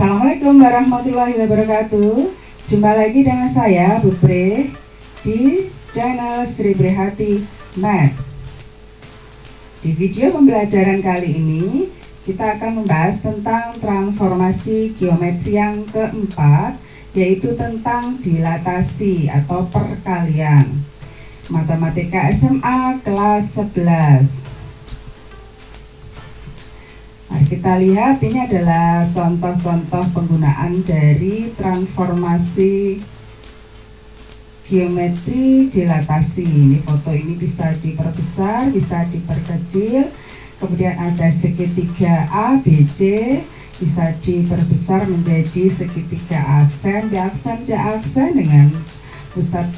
Assalamualaikum warahmatullahi wabarakatuh. Jumpa lagi dengan saya Bu Bre di channel Sri Brehati Math. Di video pembelajaran kali ini kita akan membahas tentang transformasi geometri yang keempat, yaitu tentang dilatasi atau perkalian. Matematika SMA kelas 11. Nah, kita lihat ini adalah contoh-contoh penggunaan dari transformasi geometri dilatasi. Ini foto ini bisa diperbesar, bisa diperkecil. Kemudian ada segitiga ABC, bisa diperbesar menjadi segitiga aksen, aksen dengan pusat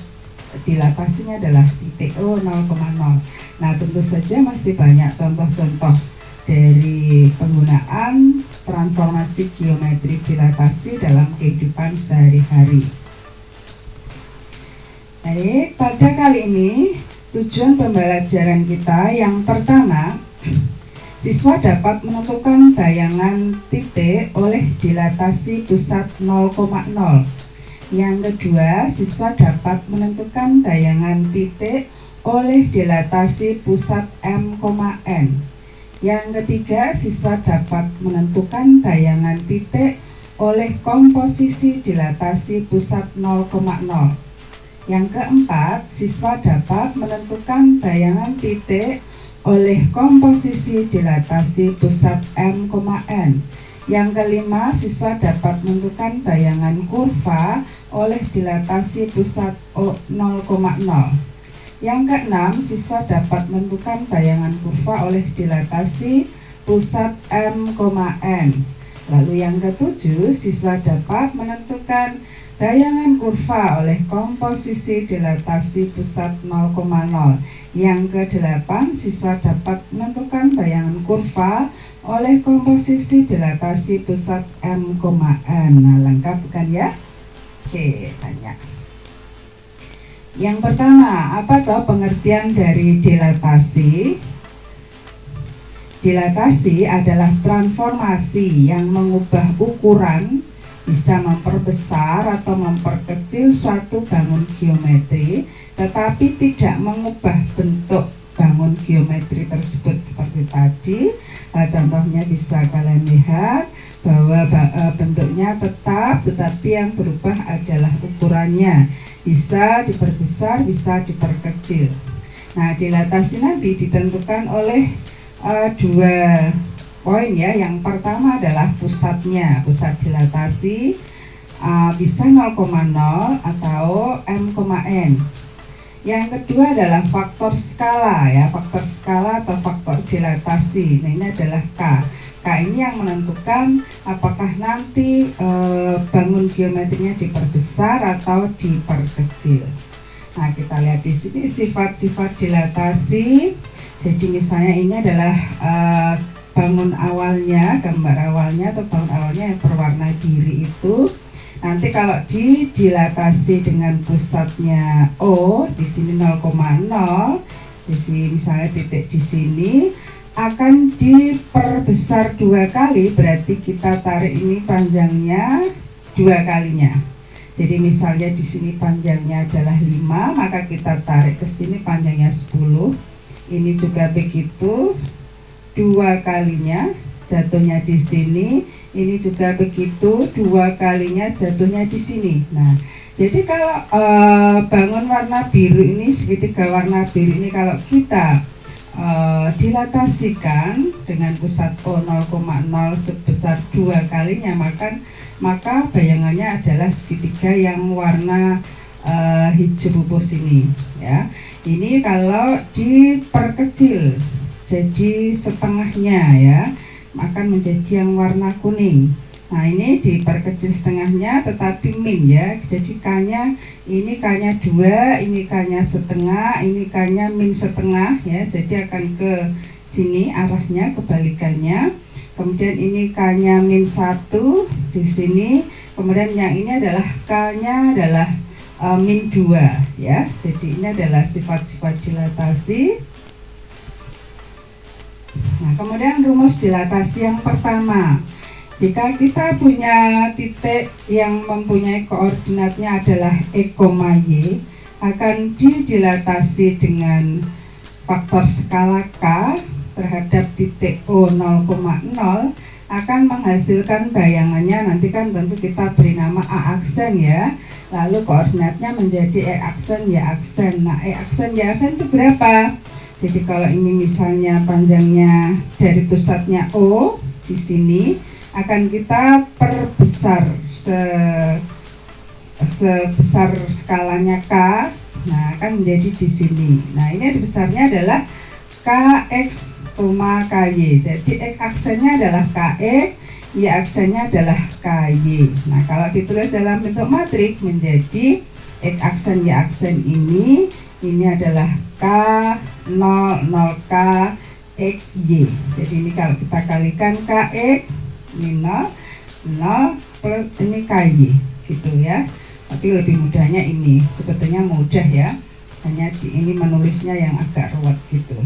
dilatasinya adalah titik O 0,0. Nah, tentu saja masih banyak contoh-contoh dari penggunaan transformasi geometri dilatasi dalam kehidupan sehari-hari. Baik, pada kali ini tujuan pembelajaran kita yang pertama, siswa dapat menentukan bayangan titik oleh dilatasi pusat 0,0. Yang kedua, siswa dapat menentukan bayangan titik oleh dilatasi pusat M,N. Yang ketiga, siswa dapat menentukan bayangan titik oleh komposisi dilatasi pusat 0,0. Yang keempat, siswa dapat menentukan bayangan titik oleh komposisi dilatasi pusat M,N. Yang kelima, siswa dapat menentukan bayangan kurva oleh dilatasi pusat O 0,0. Yang keenam, siswa dapat menentukan bayangan kurva oleh dilatasi pusat M,N. Lalu yang ketujuh, siswa dapat menentukan bayangan kurva oleh komposisi dilatasi pusat 0,0. Yang kedelapan, siswa dapat menentukan bayangan kurva oleh komposisi dilatasi pusat M,N. Nah, lengkap bukan ya? Oke, tanya. Yang pertama, apa toh pengertian dari dilatasi? Dilatasi adalah transformasi yang mengubah ukuran, bisa memperbesar atau memperkecil suatu bangun geometri, tetapi tidak mengubah bentuk bangun geometri tersebut seperti tadi. Contohnya bisa kalian lihat bahwa bentuknya tetap, tetapi yang berubah adalah ukurannya. Bisa diperbesar, bisa diperkecil. Nah, dilatasi nanti ditentukan oleh dua poin ya. Yang pertama adalah pusatnya. Pusat dilatasi bisa 0,0 atau M,N. Yang kedua adalah faktor skala ya, faktor skala atau faktor dilatasi. Nah, ini adalah K. K ini yang menentukan apakah nanti bangun geometrinya diperbesar atau diperkecil. Nah, kita lihat di sini sifat-sifat dilatasi. Jadi misalnya ini adalah bangun awalnya, gambar awalnya atau bangun awalnya yang berwarna biru itu. Nanti kalau dilatasi dengan pusatnya O, di sini 0,0, di sini misalnya titik di sini akan diperbesar 2 kali, berarti kita tarik ini panjangnya 2 kalinya. Jadi misalnya di sini panjangnya adalah 5, maka kita tarik ke sini panjangnya 10. Ini juga begitu, 2 kalinya jatuhnya di sini. Ini juga begitu, 2 kalinya jatuhnya di sini. Nah, jadi kalau bangun warna biru ini, segitiga warna biru ini kalau kita dilatasikan dengan pusat O 0,0 sebesar 2 kalinya, maka bayangannya adalah segitiga yang warna hijau pupus ini ya. Ini kalau diperkecil jadi setengahnya ya, akan menjadi yang warna kuning. Nah, ini diperkecil setengahnya tetapi min ya. Jadi K-nya ini K-nya 2, ini K-nya setengah, ini K-nya min setengah ya. Jadi akan ke sini arahnya kebalikannya. Kemudian ini K-nya min 1 di sini. Kemudian yang ini adalah K-nya adalah min 2 ya. Jadi ini adalah sifat-sifat dilatasi. Nah, kemudian rumus dilatasi yang pertama. Jika kita punya titik yang mempunyai koordinatnya adalah E, Y, akan didilatasi dengan faktor skala K terhadap titik O 0,0 akan menghasilkan bayangannya. Nanti kan tentu kita beri nama A aksen ya, lalu koordinatnya menjadi E aksen, Y aksen. Nah, E aksen, Y aksen itu berapa? Jadi kalau ini misalnya panjangnya dari pusatnya O di sini, akan kita perbesar sebesar skalanya K. Nah, akan menjadi di sini. Nah, ini besarnya adalah KX, KY. Jadi X aksennya adalah KX, Y aksennya adalah KY. Nah, kalau ditulis dalam bentuk matrik menjadi X aksen, Y aksen ini adalah K, 0, 0K, XY. Jadi ini kalau kita kalikan KX, ini 0, 0 plus ini KY, gitu ya. Tapi lebih mudahnya ini, sebetulnya mudah ya, hanya ini menulisnya yang agak ruwet gitu.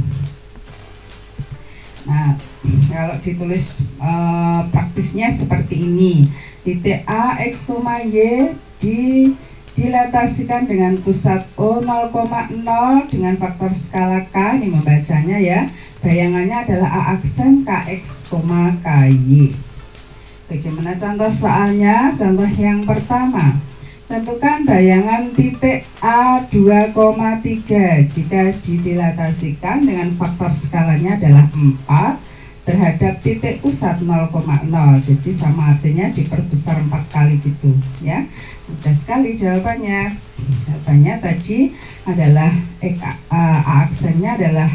Nah, kalau ditulis praktisnya seperti ini, titik A, X, Y dilatasikan dengan pusat O 0,0 dengan faktor skala K. Ini membacanya ya, bayangannya adalah A aksen KX, KY. Bagaimana contoh soalnya? Contoh yang pertama, tentukan bayangan titik A 2,3 jika didilatasikan dengan faktor skalanya adalah 4 terhadap titik pusat 0,0. Jadi sama artinya diperbesar 4 kali gitu ya. Mudah sekali jawabannya. Jawabannya tadi adalah A aksennya adalah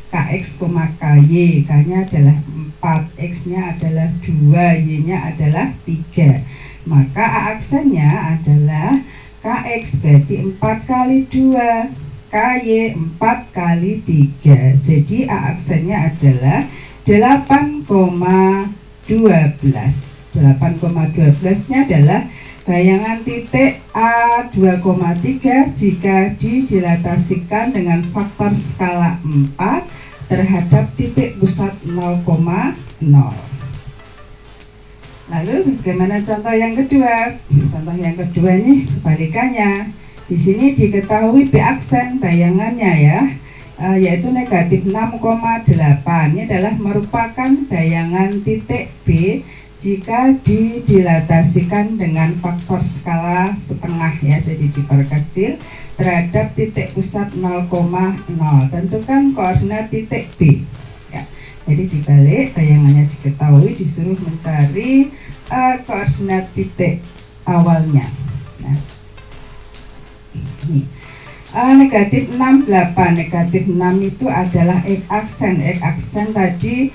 KX, KY, K-nya adalah 4, X-nya adalah 2, Y-nya adalah 3. Maka A aksennya adalah KX, berarti 4 kali 2, KY 4 kali 3. Jadi A aksennya adalah 8,12. 8,12-nya adalah bayangan titik A 2,3 jika didilatasikan dengan faktor skala 4 terhadap titik pusat 0,0. Lalu bagaimana contoh yang kedua? Contoh yang kedua ini kebalikannya. Di sini diketahui B aksen bayangannya ya, yaitu negatif 6,8. Ini adalah merupakan bayangan titik B jika didilatasikan dengan faktor skala setengah ya, jadi diperkecil terhadap titik pusat 0,0. Tentukan koordinat titik B ya. Jadi dibalik, bayangannya diketahui, disuruh mencari koordinat titik awalnya. Nah, ini negatif 6,8. Negatif 6 itu adalah X aksen. X aksen tadi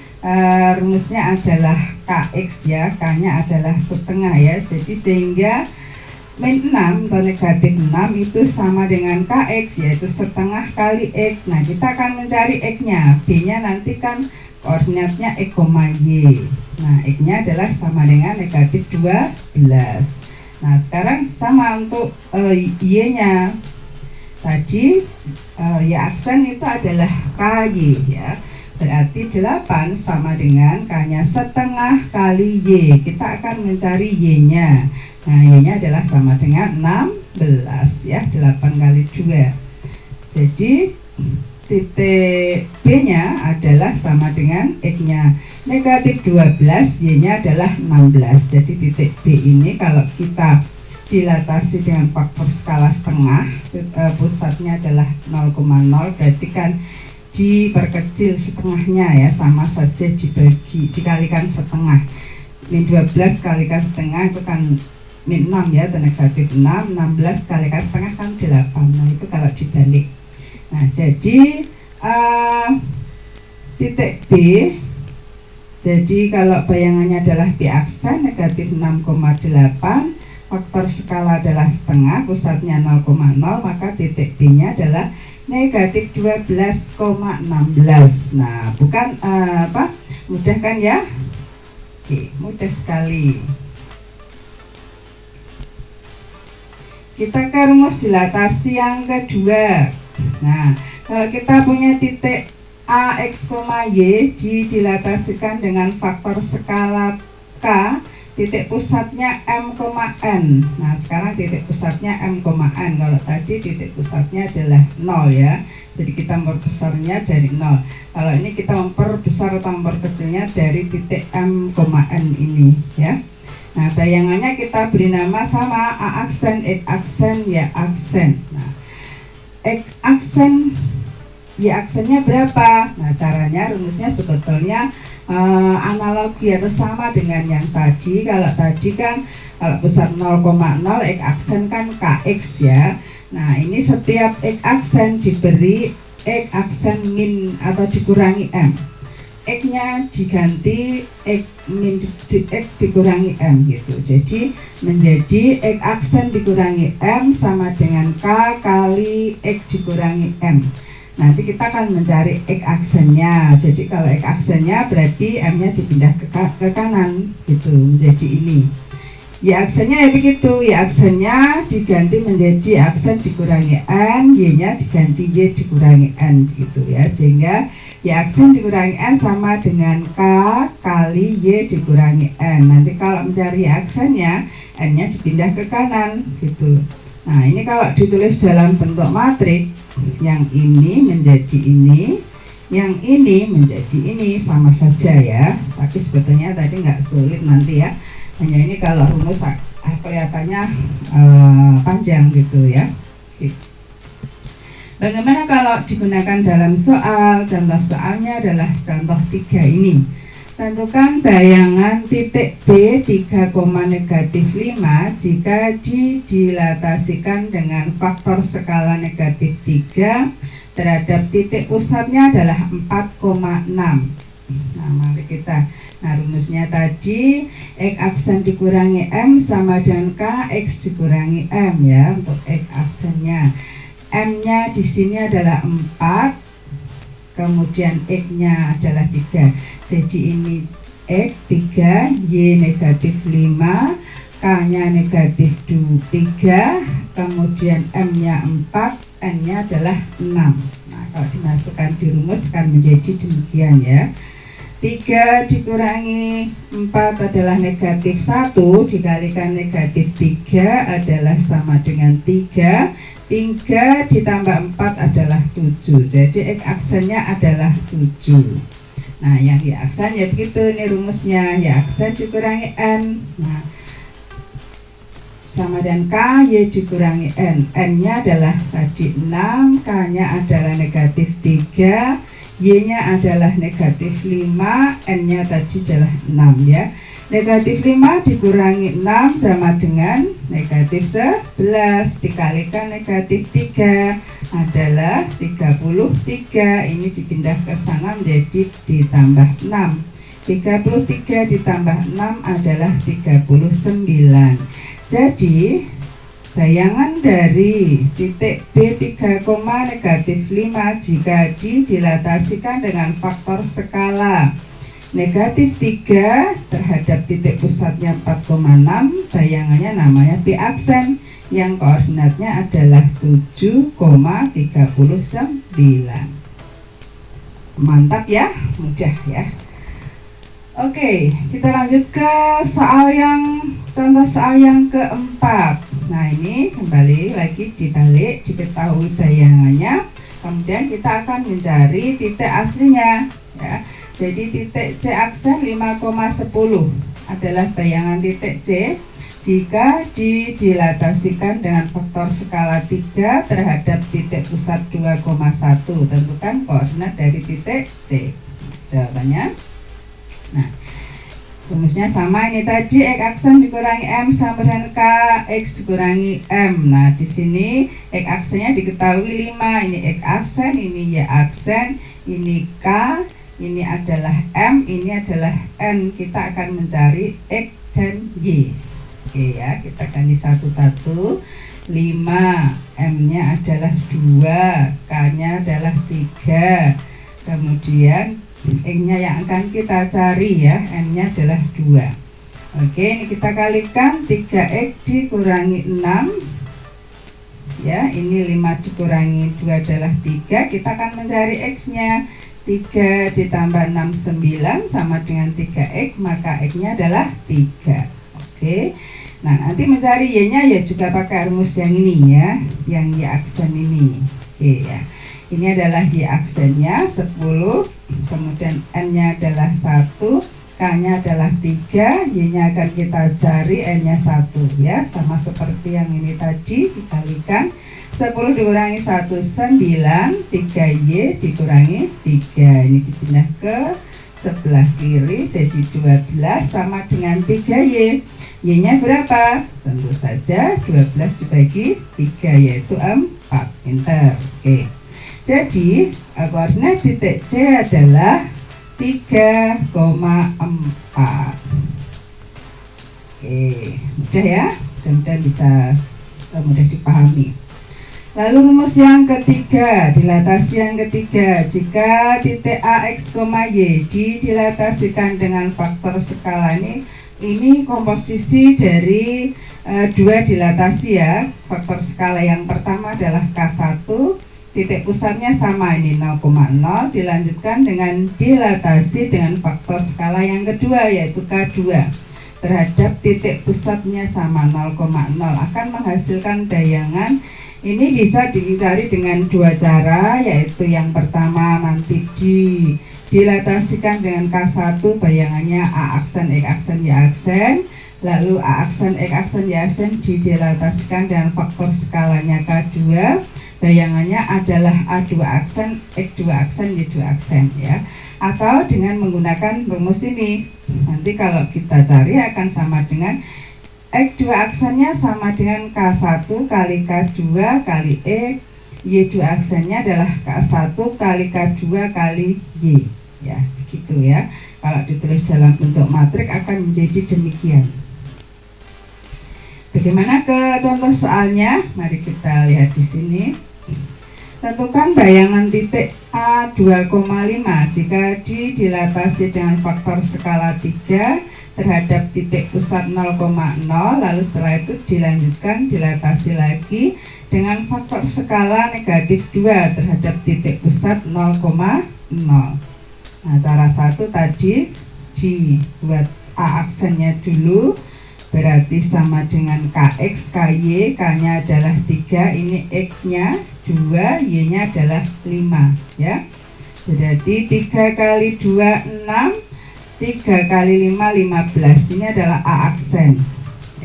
rumusnya adalah KX ya, K-nya adalah setengah ya. Jadi sehingga min 6 atau negatif 6 itu sama dengan KX, yaitu setengah kali X. Nah, kita akan mencari X-nya. B-nya nanti kan koordinatnya X, Y. Nah, X-nya adalah sama dengan negatif 12. Nah, sekarang sama untuk Y-nya. Tadi Y aksen itu adalah KY ya. Berarti 8 sama dengan K-nya setengah kali Y. Kita akan mencari Y-nya. Nah, Y-nya adalah sama dengan 16 ya, 8 kali 2. Jadi titik B-nya adalah sama dengan X-nya negatif 12, Y-nya adalah 16. Jadi titik B ini kalau kita dilatasi dengan faktor skala setengah, pusatnya adalah 0,0, berarti kan diperkecil setengahnya ya, sama saja dikalikan setengah. Min 12 kalikan setengah itu kan min 6 ya, atau negatif 6. 16 kalikan setengah kan 8. Nah, itu kalau dibalik. Nah, jadi titik B, jadi kalau bayangannya adalah B aksen negatif 6,8, faktor skala adalah setengah, pusatnya 0,0, maka titik B-nya adalah negatif 12,16. Nah, bukan mudah kan ya? Oke, mudah sekali. Kita ke rumus dilatasi yang kedua. Nah, kalau kita punya titik A, X, Y didilatasikan dengan faktor skala K, titik pusatnya M, N. Nah sekarang titik pusatnya M, N. Kalau tadi titik pusatnya adalah 0 ya, jadi kita memperbesarnya dari 0. Kalau ini kita memperbesar atau memperkecilnya dari titik M, N ini ya. Nah bayangannya kita beri nama sama, A aksen, X aksen, Y aksen. Nah X aksen, Y aksennya berapa? Nah caranya, rumusnya sebetulnya analogi atau sama dengan yang tadi. Kalau tadi kan kalau pusat 0,0, X aksen kan KX ya. Nah ini setiap X aksen diberi X aksen min atau dikurangi M, X nya diganti X min X dikurangi M gitu. Jadi menjadi X aksen dikurangi M sama dengan K kali X dikurangi M. Nanti kita akan mencari X aksennya. Jadi kalau X aksennya berarti M nya dipindah ke kanan gitu, menjadi ini. Y aksennya ya begitu, Y aksennya diganti menjadi aksen dikurangi N, Y nya diganti Y dikurangi N gitu ya. Sehingga Y aksen dikurangi N sama dengan K kali Y dikurangi N. Nanti kalau mencari Y aksennya, N nya dipindah ke kanan gitu. Nah ini kalau ditulis dalam bentuk matriks, yang ini menjadi ini, yang ini menjadi ini, sama saja ya. Tapi sebetulnya tadi nggak sulit nanti ya. Hanya ini kalau rumus kelihatannya panjang gitu ya. Bagaimana kalau digunakan dalam soal? Contoh soalnya adalah contoh 3 ini. Tentukan bayangan titik B 3, -5 jika didilatasikan dengan faktor skala negatif 3 terhadap titik pusatnya adalah 4,6. Nah mari kita, nah rumusnya tadi X aksen dikurangi M sama dengan K X dikurangi M ya untuk X aksennya. M nya di sini adalah 4, kemudian X nya adalah 3. Jadi ini X 3, Y negatif 5, K nya negatif 3, kemudian M nya 4, N nya adalah 6. Nah kalau dimasukkan di rumus akan menjadi demikian ya. 3 dikurangi 4 adalah negatif 1, dikalikan negatif 3 adalah sama dengan 3, 3 ditambah 4 adalah 7, jadi X aksennya adalah 7. Nah yang Y aksen ya begitu, ini rumusnya, Y aksen dikurangi N, nah sama dengan K, Y dikurangi N, N nya adalah tadi 6, K nya adalah negatif 3, Y nya adalah negatif 5, N nya tadi adalah 6 ya. Negatif 5 dikurangi 6 sama dengan negatif 11, dikalikan negatif 3 adalah 33, ini dipindah ke sana menjadi ditambah 6, 33 ditambah 6 adalah 39. Jadi bayangan dari titik B 3, -5 jika didilatasikan dengan faktor skala negatif 3 terhadap titik pusatnya 4,6, bayangannya namanya B aksen yang koordinatnya adalah 7,39. Mantap ya, mudah ya. Oke, kita lanjut ke contoh soal yang keempat. Nah ini kembali lagi dibalik, diketahui bayangannya, kemudian kita akan mencari titik aslinya ya. Jadi titik C aksen 5,10 adalah bayangan titik C jika didilatasikan dengan faktor skala 3 terhadap titik pusat 2,1. Tentukan koordinat dari titik C. Jawabannya, nah rumusnya sama ini tadi, X aksen dikurangi M sama dengan K X dikurangi M. Nah di sini X aksennya diketahui 5, ini X aksen, ini Y aksen, ini K, ini adalah M, ini adalah N. Kita akan mencari X dan Y. Oke ya, kita ganti satu-satu. 5, M nya adalah 2, K nya adalah 3, kemudian X nya yang akan kita cari ya, M nya adalah 2. Oke, ini kita kalikan 3X dikurangi 6 ya, ini 5 dikurangi 2 adalah 3. Kita akan mencari X nya, 3 ditambah 6, 9 sama dengan 3X, maka X-nya adalah 3. Oke. Nah, nanti mencari Y-nya ya juga pakai rumus yang ini ya, yang Y aksen ini. Oke ya. Ini adalah Y aksennya 10, kemudian N-nya adalah 1, K-nya adalah 3, Y-nya akan kita cari, N-nya 1 ya. Sama seperti yang ini tadi, dikalikan 10 dikurangi 1, 9, 3Y dikurangi 3. Ini dipindah ke sebelah kiri jadi 12 sama dengan 3Y. Y-nya berapa? Tentu saja 12 dibagi 3 yaitu 4. Pinter. Oke. Jadi koordinat titik C adalah 3,4. Oke, mudah ya? Mudah-mudahan bisa mudah dipahami. Lalu rumus yang ketiga, dilatasi yang ketiga, jika titik A, X, Y didilatasikan dengan faktor skala ini komposisi dari dua dilatasi ya. Faktor skala yang pertama adalah K1, titik pusatnya sama ini 0,0, dilanjutkan dengan dilatasi dengan faktor skala yang kedua yaitu K2 terhadap titik pusatnya sama 0,0 akan menghasilkan bayangan. Ini bisa dicari dengan dua cara, yaitu yang pertama nanti dilatasikan dengan K1, bayangannya A aksen, X aksen, Y aksen. Lalu A aksen, X aksen, Y aksen didilatasikan dengan faktor skalanya K2, bayangannya adalah A2 aksen, X2 aksen, Y2 aksen ya. Atau dengan menggunakan rumus ini, nanti kalau kita cari akan sama dengan X2 aksennya sama dengan K1 kali K2 kali X, Y2 aksennya adalah K1 kali K2 kali Y. Ya, begitu ya. Kalau ditulis dalam bentuk matrik akan menjadi demikian. Bagaimana ke contoh soalnya? Mari kita lihat di sini. Tentukan bayangan titik A2,5 jika didilatasi dengan faktor skala 3 terhadap titik pusat 0,0, lalu setelah itu dilanjutkan dilatasi lagi dengan faktor skala negatif 2 terhadap titik pusat 0,0. Nah, cara satu tadi dibuat A aksennya dulu, berarti sama dengan KX, KY, K-nya adalah 3, ini X-nya 2, Y-nya adalah 5 ya. Jadi 3 kali 2, 6, 3 kali 5, 15. Ini adalah A aksen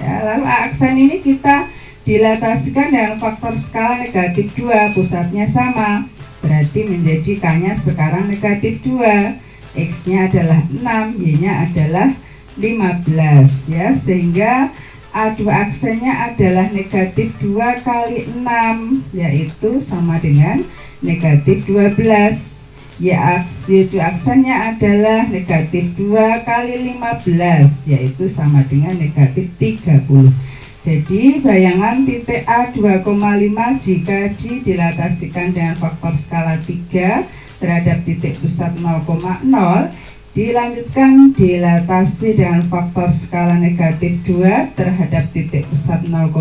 ya. Lalu A aksen ini kita dilatasikan dengan faktor skala negatif 2, pusatnya sama, berarti menjadi K-nya sekarang negatif 2, X-nya adalah 6, Y-nya adalah 15 ya, sehingga A2 aksennya adalah negatif 2 kali 6 yaitu sama dengan negatif 12. Y2 aksennya adalah negatif 2 kali 15 yaitu sama dengan negatif 30. Jadi bayangan titik A2,5 jika didilatasikan dengan faktor skala 3 terhadap titik pusat 0,0, dilanjutkan dilatasi dengan faktor skala negatif 2 terhadap titik pusat 0,0,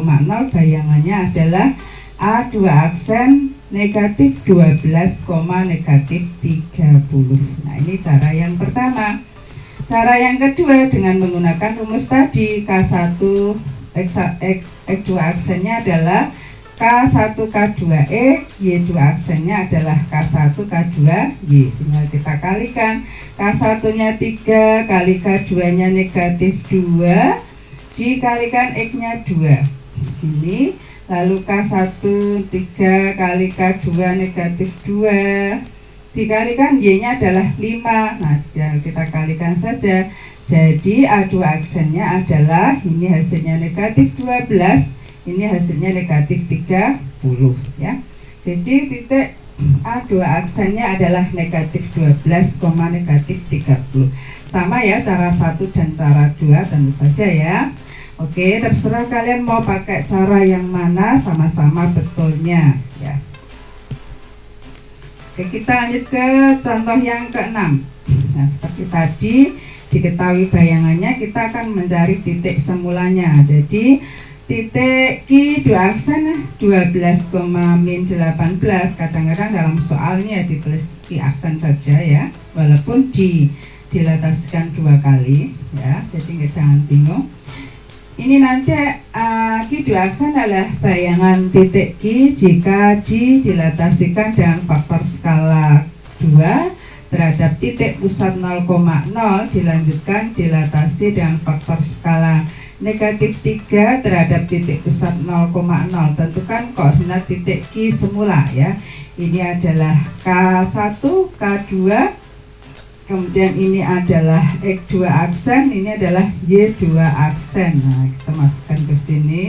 bayangannya adalah A2 aksen negatif 12, negatif 30. Nah, ini cara yang pertama. Cara yang kedua dengan menggunakan rumus tadi, K1 X2 aksennya adalah K1 K2X, Y2 aksennya adalah K1 K2Y. Tinggal kita kalikan, K1 nya 3 kali K2 nya negatif 2 dikalikan X nya 2 ini. Lalu K1 3 kali K2 negatif 2 dikalikan Y-nya adalah 5. Nah, kita kalikan saja. Jadi A2 aksennya adalah, ini hasilnya negatif 12, ini hasilnya negatif 30 ya. Jadi titik A2 aksennya adalah negatif 12, negatif 30. Sama ya cara 1 dan cara 2 tentu saja ya. Oke, terserah kalian mau pakai cara yang mana, sama-sama betulnya ya. Oke, kita lanjut ke contoh yang ke-6. Nah, seperti tadi diketahui bayangannya, kita akan mencari titik semulanya. Jadi titik Q 2 aksen 12, min 18. Kadang-kadang dalam soalnya ditulis Ki aksen saja ya, walaupun dilatasikan 2 kali ya, jadi jangan bingung. Ini nanti Ki 2 aksen adalah bayangan titik Ki jika dilatasikan dengan faktor skala 2 terhadap titik pusat 0,0 dilanjutkan dilatasi dengan faktor skala negatif 3 terhadap titik pusat 0,0. Tentukan koordinat titik Ki semula ya. Ini adalah K1, K2, kemudian ini adalah X2 aksen, ini adalah Y2 aksen. Nah, kita masukkan ke sini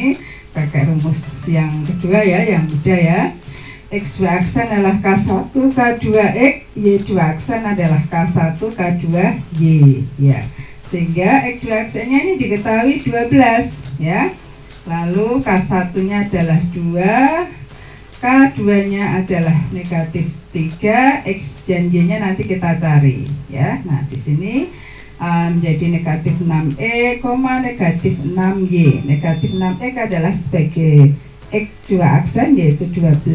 pakai rumus yang kedua ya, yang mudah ya. X2 aksen adalah K1, K2X, Y2 aksen adalah K1, K2Y ya. Sehingga X2 aksennya ini diketahui 12 ya. Lalu K1-nya adalah 2, K2-nya adalah negatif 3, X dan Y-nya nanti kita cari ya. Nah, di sini menjadi negatif 6E, negatif 6Y. Negatif 6E adalah sebagai X2 aksen yaitu 12.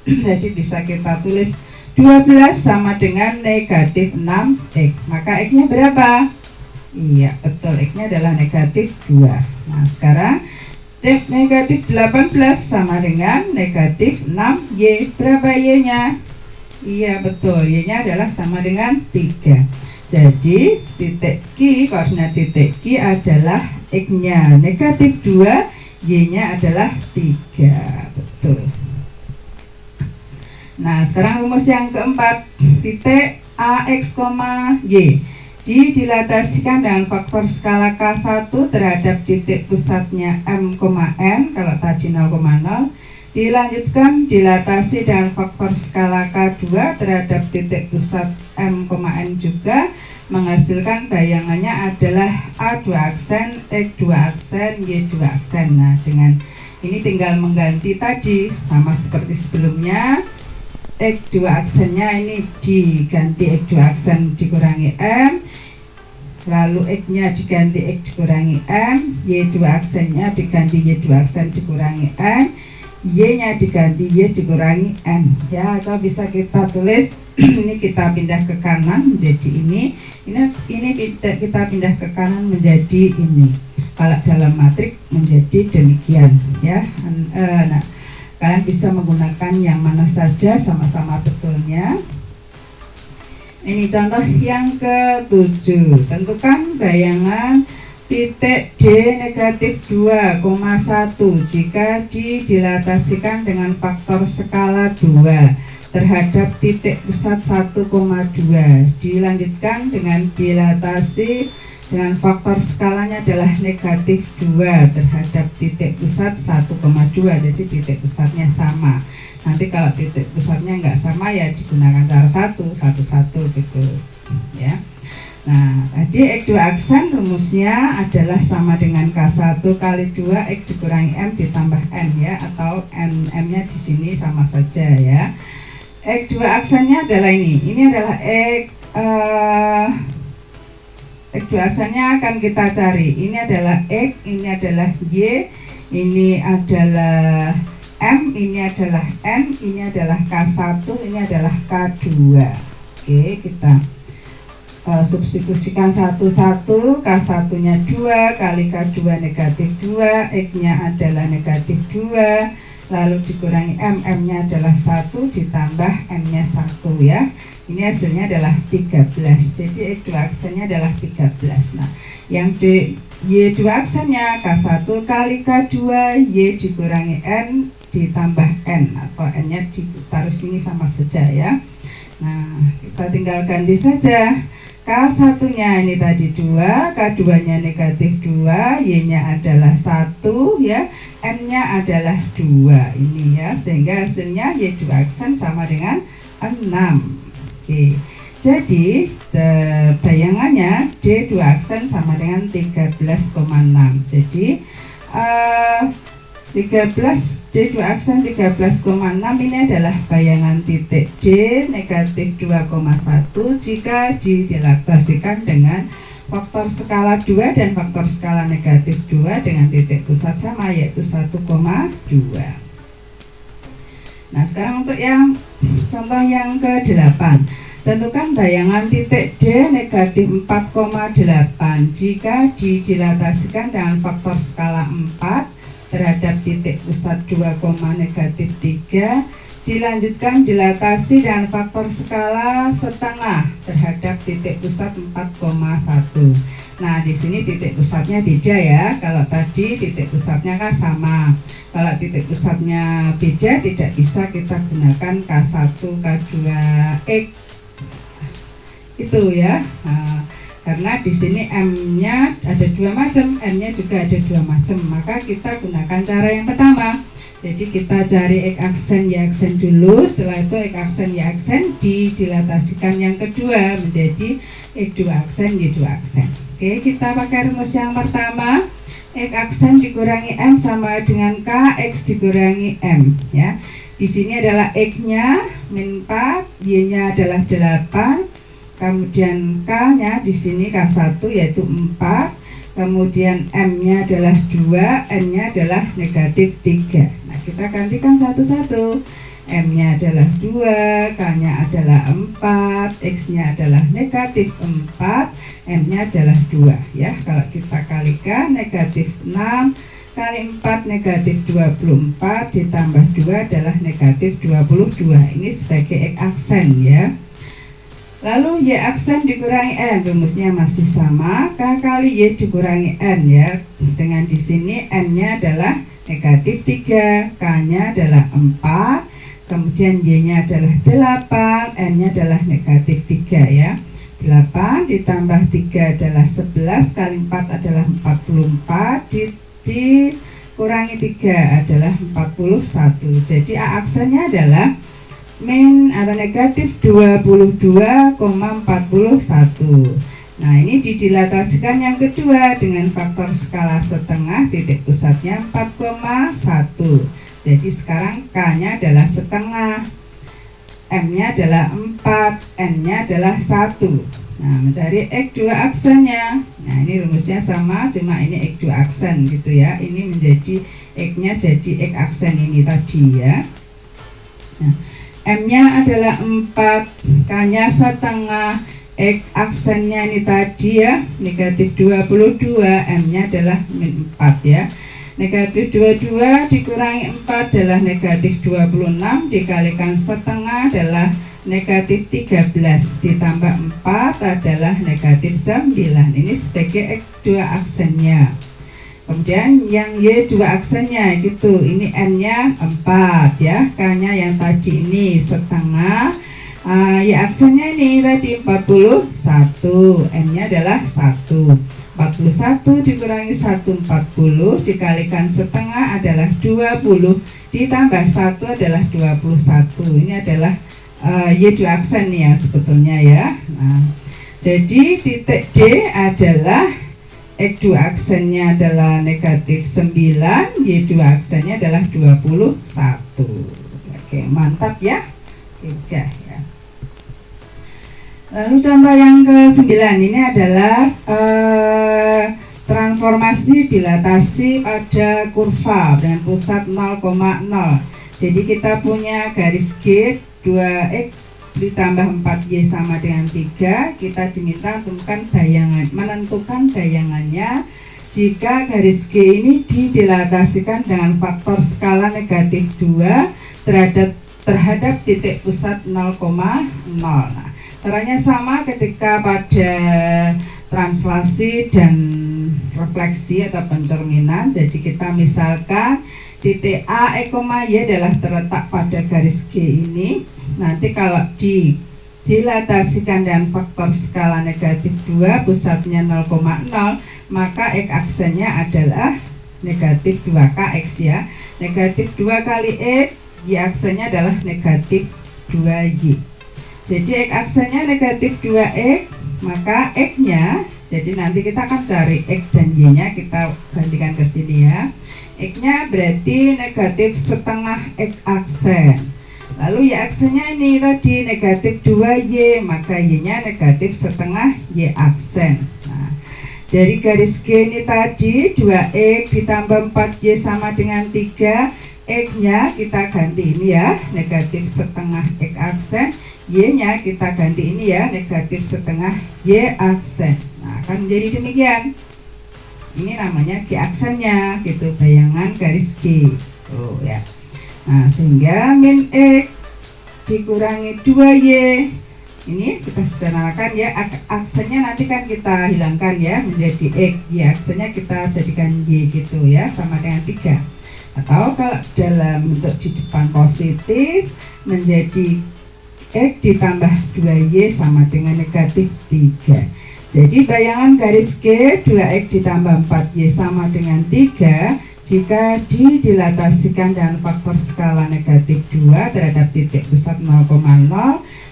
Jadi bisa kita tulis 12 sama dengan negatif 6X. Maka X-nya berapa? Iya, betul, X-nya adalah negatif 2. Nah, sekarang negatif 18 sama dengan negatif 6Y. Berapa Y-nya? Iya, betul, Y-nya adalah sama dengan 3. Jadi titik Q, koordinat titik Q adalah X-nya negatif 2, Y-nya adalah 3. Betul. Nah, sekarang rumus yang keempat, titik AX, Y dilatasikan dengan faktor skala K1 terhadap titik pusatnya M, N, kalau tadi 0,0, dilanjutkan dilatasi dengan faktor skala K2 terhadap titik pusat M, N juga, menghasilkan bayangannya adalah A2 aksen, X2 aksen, Y2 aksen. Nah, dengan ini tinggal mengganti tadi sama seperti sebelumnya. X2 aksennya ini diganti X2 aksen dikurangi M, lalu X-nya diganti X dikurangi M, Y2 aksennya diganti Y2 aksen dikurangi M, Y-nya diganti Y dikurangi M ya, atau bisa kita tulis ini kita pindah ke kanan menjadi ini kita pindah ke kanan menjadi ini. Kalau dalam matrik menjadi demikian ya. Nah, kalian bisa menggunakan yang mana saja, sama-sama betulnya. Ini contoh yang ke-7. Tentukan bayangan titik D negatif 2,1 jika dilatasikan dengan faktor skala 2 terhadap titik pusat 1,2. Dilanjutkan dengan dilatasi dengan faktor skalanya adalah negatif 2 terhadap titik pusat 1,2. Jadi titik pusatnya sama. Nanti kalau titik pusatnya nggak sama ya digunakan cara 1 gitu ya. Nah, tadi X2 aksen rumusnya adalah sama dengan K1 kali 2 X dikurangi M ditambah N ya, atau M-nya di sini sama saja ya. X2 aksennya adalah ini adalah X2 aksennya akan kita cari. Ini adalah X, ini adalah Y, ini adalah M, ini adalah N, ini adalah K1, ini adalah K2. Oke, kita substitusikan satu-satu. K1 nya 2 kali K2 negatif 2, X nya adalah negatif 2, lalu dikurangi M, M nya adalah 1 ditambah M nya 1 ya. Ini hasilnya adalah 13. Jadi X2 aksennya adalah 13. Nah, yang Y2 aksennya K1 kali K2 Y dikurangi N ditambah N, atau N nya ditaruh sini sama saja ya. Nah, kita tinggal ganti saja. K1 nya ini tadi 2, K2 nya negatif 2, Y nya adalah 1 ya, N nya adalah 2 ini ya, sehingga hasilnya Y2 aksen sama dengan 6. Oke, jadi bayangannya D2 aksen sama dengan 13,6. Jadi 13 D2 aksen 13,6 ini adalah bayangan titik D negatif 2,1 jika dilatasikan dengan faktor skala 2 dan faktor skala negatif 2 dengan titik pusat sama yaitu 1,2. Nah, sekarang untuk yang Contoh yang ke-8. Tentukan bayangan titik D negatif 4,8 jika didilatasikan dengan faktor skala 4 terhadap titik pusat 2, negatif 3. Dilanjutkan dilatasi dengan faktor skala setengah terhadap titik pusat 4,1. Nah, di sini titik pusatnya beda ya. Kalau tadi titik pusatnya kan sama. Kalau titik pusatnya beda, tidak bisa kita gunakan K1, K2, X itu ya. Nah, karena di sini M-nya ada dua macam, N-nya juga ada dua macam. Maka kita gunakan cara yang pertama. Jadi kita cari X aksen Y aksen dulu. Setelah itu X aksen Y aksen didilatasikan yang kedua menjadi X2 aksen Y2 aksen. Oke, kita pakai rumus yang pertama. X aksen dikurangi M sama dengan K X dikurangi M ya. Di sini adalah X-nya min 4, Y-nya adalah 8, kemudian K-nya di sini K1 yaitu 4, kemudian M-nya adalah 2, N-nya adalah negatif 3. Nah, kita gantikan satu-satu. M-nya adalah 2, K-nya adalah 4, X-nya adalah negatif 4, M-nya adalah 2 ya. Kalau kita kalikan negatif 6 kali 4 negatif 24 ditambah 2 adalah negatif 22. Ini sebagai X aksen ya. Lalu Y aksen dikurangi N, rumusnya masih sama, K kali Y dikurangi N ya. Dengan di sini N-nya adalah negatif 3, K-nya adalah 4, kemudian Y-nya adalah 8, N-nya adalah negatif 3 ya. 8 ditambah 3 adalah 11, kali 4 adalah 44, dikurangi 3 adalah 41. Jadi A aksennya adalah min atau negatif 22,41. Nah, ini didilatasikan yang kedua dengan faktor skala setengah, titik pusatnya 4,1. Jadi sekarang K-nya adalah setengah, M-nya adalah 4, N-nya adalah 1. Nah, mencari X2 aksennya. Nah, ini rumusnya sama, cuma ini X2 aksen gitu ya. Ini menjadi X-nya jadi X aksen ini tadi ya. Nah, M-nya adalah 4, K-nya setengah, X aksennya ini tadi ya, negatif 22, M-nya adalah min 4 ya. Negatif 22 dikurangi 4 adalah negatif 26, dikalikan setengah adalah negatif 13, ditambah 4 adalah negatif 9. Ini sebagai X2 aksennya. Kemudian yang Y2 aksennya gitu, ini N-nya 4 ya, K-nya yang tadi ini setengah, Y aksennya ini tadi 41, N-nya adalah 1. 41 dikurangi 1, 40, dikalikan setengah adalah 20, ditambah 1 adalah 21. Ini adalah Y2 aksen ya sebetulnya ya. Nah, jadi titik D adalah X2 aksennya adalah negatif 9, Y2 aksennya adalah 21. Oke, mantap ya. Oke, ya. Lalu contoh yang ke-9 ini adalah transformasi dilatasi pada kurva dengan pusat 0,0. Jadi kita punya garis G 2X ditambah 4Y sama dengan 3. Kita diminta menentukan bayangannya jika garis G ini didilatasikan dengan faktor skala negatif 2 terhadap titik pusat 0,0. Nah, caranya sama ketika pada translasi dan refleksi atau pencerminan. Jadi kita misalkan titik A, Y adalah terletak pada garis G ini. Nanti kalau dilatasikan dengan faktor skala negatif 2, pusatnya 0,0, maka X aksennya adalah negatif 2KX ya. Negatif 2 kali X, Y aksennya adalah negatif 2Y. Jadi X aksennya negatif 2X, maka X-nya, jadi nanti kita akan cari X dan Y-nya, kita gantikan ke sini ya. X-nya berarti negatif setengah X aksen. Lalu Y aksennya ini tadi negatif 2Y, maka Y-nya negatif setengah Y aksen. Nah, dari garis G ini tadi 2X ditambah 4Y sama dengan 3. X-nya kita ganti ini ya, negatif setengah X aksen. Y-nya kita ganti ini ya, negatif setengah Y aksen. Nah, akan menjadi demikian. Ini namanya G aksennya gitu, bayangan garis G. Oh ya. Nah, sehingga min X dikurangi 2Y. Ini kita sederhanakan ya, aksennya nanti kan kita hilangkan ya menjadi X. Y aksennya kita jadikan Y gitu ya, sama dengan 3. Atau kalau dalam bentuk di depan positif menjadi X ditambah 2Y sama dengan negatif 3. Jadi bayangan garis G 2X ditambah 4Y sama dengan 3 jika didilatasikan dengan faktor skala negatif 2 terhadap titik pusat 0,0.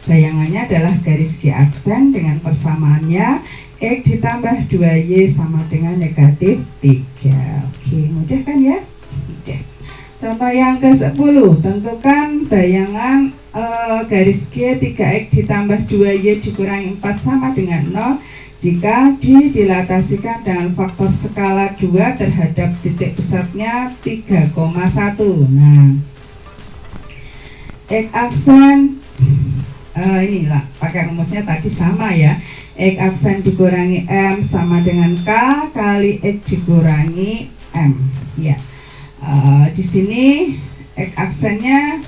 Bayangannya adalah garis G aksen dengan persamaannya X ditambah 2Y sama dengan negatif 3. Oke, mudah kan ya? Mudah. Contoh yang ke-10, tentukan bayangan garis G 3X ditambah 2Y dikurangi 4 sama dengan 0 jika didilatasikan dengan faktor skala 2 terhadap titik pusatnya 3,1. Nah, X aksen inilah pakai rumusnya tadi sama ya. X aksen dikurangi M sama dengan K kali X dikurangi M ya. Di sini X aksennya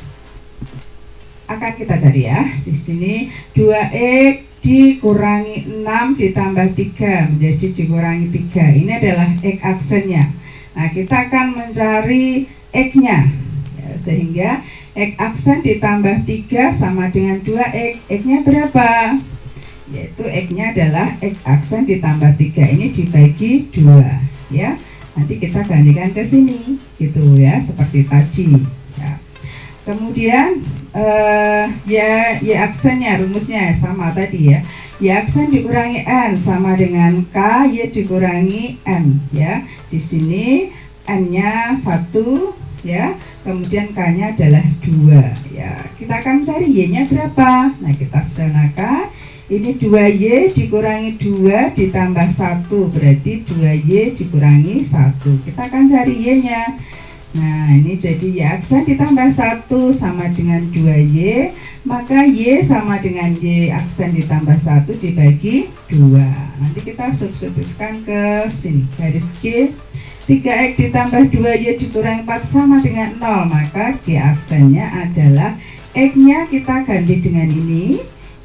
akan kita cari ya. Di sini 2X dikurangi 6 ditambah 3 menjadi dikurangi 3. Ini adalah X aksennya. Nah, kita akan mencari X-nya ya, sehingga X aksen ditambah 3 sama dengan 2X. X-nya berapa? Yaitu X-nya adalah X aksen ditambah 3 ini dibagi 2 ya. Nanti kita gantikan ke sini gitu ya, seperti tadi ya. Kemudian Y aksennya rumusnya sama tadi ya. Y aksen dikurangi N sama dengan K Y dikurangi N ya. Di sini N-nya 1 ya. Kemudian K-nya adalah 2 ya. Kita akan cari Y-nya berapa? Nah, kita sederhanakan. Ini 2Y dikurangi 2 ditambah 1 berarti 2Y dikurangi 1. Kita akan cari Y-nya. Nah, ini jadi Y aksen ditambah 1 sama dengan 2Y, maka Y sama dengan Y aksen ditambah 1 dibagi 2. Nanti kita substitusikan ke sini, garis G 3X ditambah 2Y dikurangi 4 sama dengan 0, maka G aksennya adalah X-nya kita ganti dengan ini,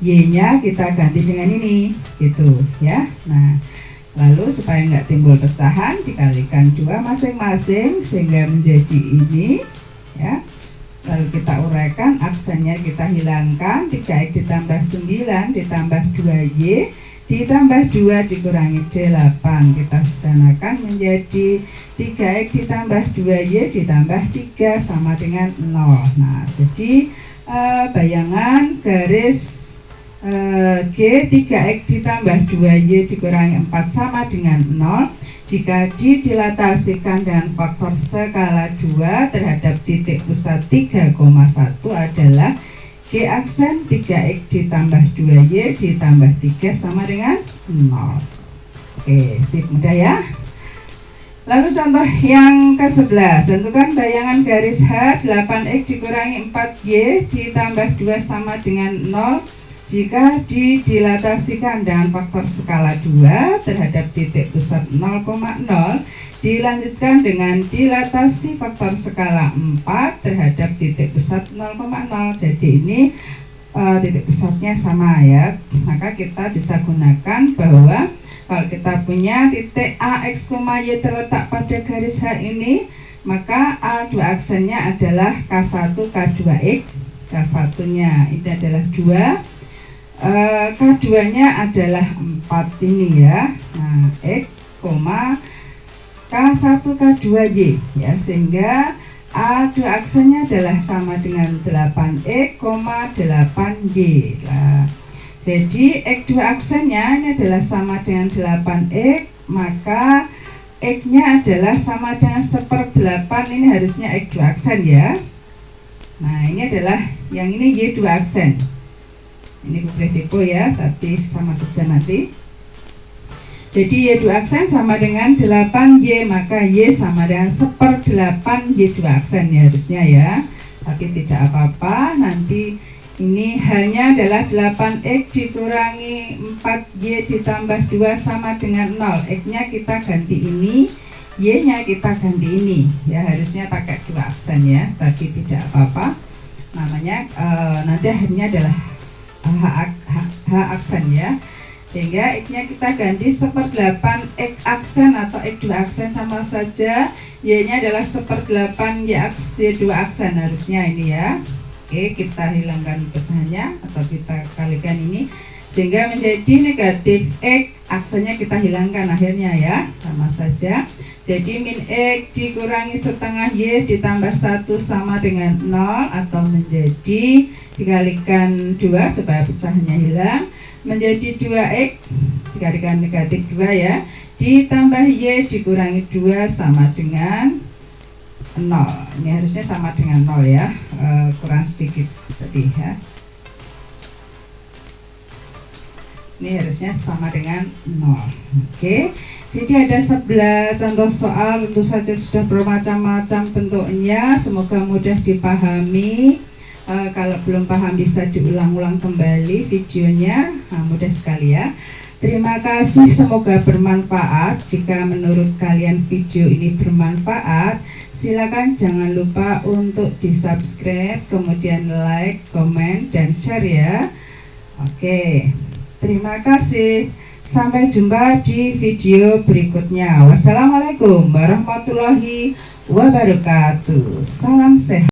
Y-nya kita ganti dengan ini gitu ya. Nah, lalu supaya nggak timbul pecahan dikalikan 2 masing-masing sehingga menjadi ini ya. Lalu kita uraikan, aksennya kita hilangkan, 3X ditambah 9 ditambah 2Y ditambah 2 dikurangi 8. Kita sederhanakan menjadi 3X ditambah 2Y ditambah 3 sama dengan 0. Nah, jadi bayangan garis G 3X ditambah 2Y dikurangi 4 sama dengan 0 jika didilatasikan dengan faktor skala 2 terhadap titik pusat 3,1 adalah G aksen 3X ditambah 2Y ditambah 3 sama dengan 0. Oke, sip, mudah ya. Lalu contoh yang ke-11, tentukan bayangan garis H 8X dikurangi 4Y ditambah 2 sama dengan 0 jika didilatasikan dengan faktor skala 2 terhadap titik pusat 0,0 dilanjutkan dengan dilatasi faktor skala 4 terhadap titik pusat 0,0. Jadi ini titik pusatnya sama ya. Maka kita bisa gunakan bahwa kalau kita punya titik A, X, Y terletak pada garis H ini, maka A2 aksennya adalah K1, K2X. K1 nya ini adalah 2, K2 nya adalah 4 ini ya. Nah, X, K1, K2Y ya, sehingga A2 aksennya adalah sama dengan 8X, 8Y. Nah, jadi X2 aksennya ini adalah sama dengan 8X, maka X-nya adalah sama dengan 1/8. Ini harusnya X2 aksen ya. Nah, ini adalah yang ini Y2 aksen. Ini boleh tipe ya, tapi sama saja nanti. Jadi Y2 aksen sama dengan 8Y, maka Y sama dengan 1/8 Y2 aksen ya harusnya ya. Tapi tidak apa-apa, nanti ini hanya adalah 8X dikurangi 4Y ditambah 2 sama dengan 0. X-nya kita ganti ini, Y-nya kita ganti ini. Ya harusnya pakai 2 aksen ya, tapi tidak apa-apa. Namanya nanti akhirnya adalah H aksen ya. Sehingga X-nya kita ganti 1/8 X aksen atau X2 aksen sama saja. Y-nya adalah 1/8 Y2 aksen harusnya ini ya. Oke, kita hilangkan pesannya atau kita kalikan ini. Sehingga menjadi negatif X, aksennya kita hilangkan akhirnya ya. Sama saja. Jadi min X dikurangi setengah Y ditambah 1 sama dengan 0. Atau menjadi dikalikan 2 supaya pecahannya hilang. Menjadi 2X dikalikan negatif 2 ya, ditambah Y dikurangi 2 sama dengan 0. Ini harusnya sama dengan 0 ya, kurang sedikit tadi ya. Ini harusnya sama dengan 0. Oke, jadi ada 11 contoh soal, tentu saja sudah bermacam-macam bentuknya, semoga mudah dipahami. Kalau belum paham bisa diulang-ulang kembali videonya, mudah sekali ya. Terima kasih, semoga bermanfaat. Jika menurut kalian video ini bermanfaat, silakan jangan lupa untuk di subscribe, kemudian like, komen, dan share ya. Oke, terima kasih. Sampai jumpa di video berikutnya. Wassalamualaikum warahmatullahi wabarakatuh. Salam sehat.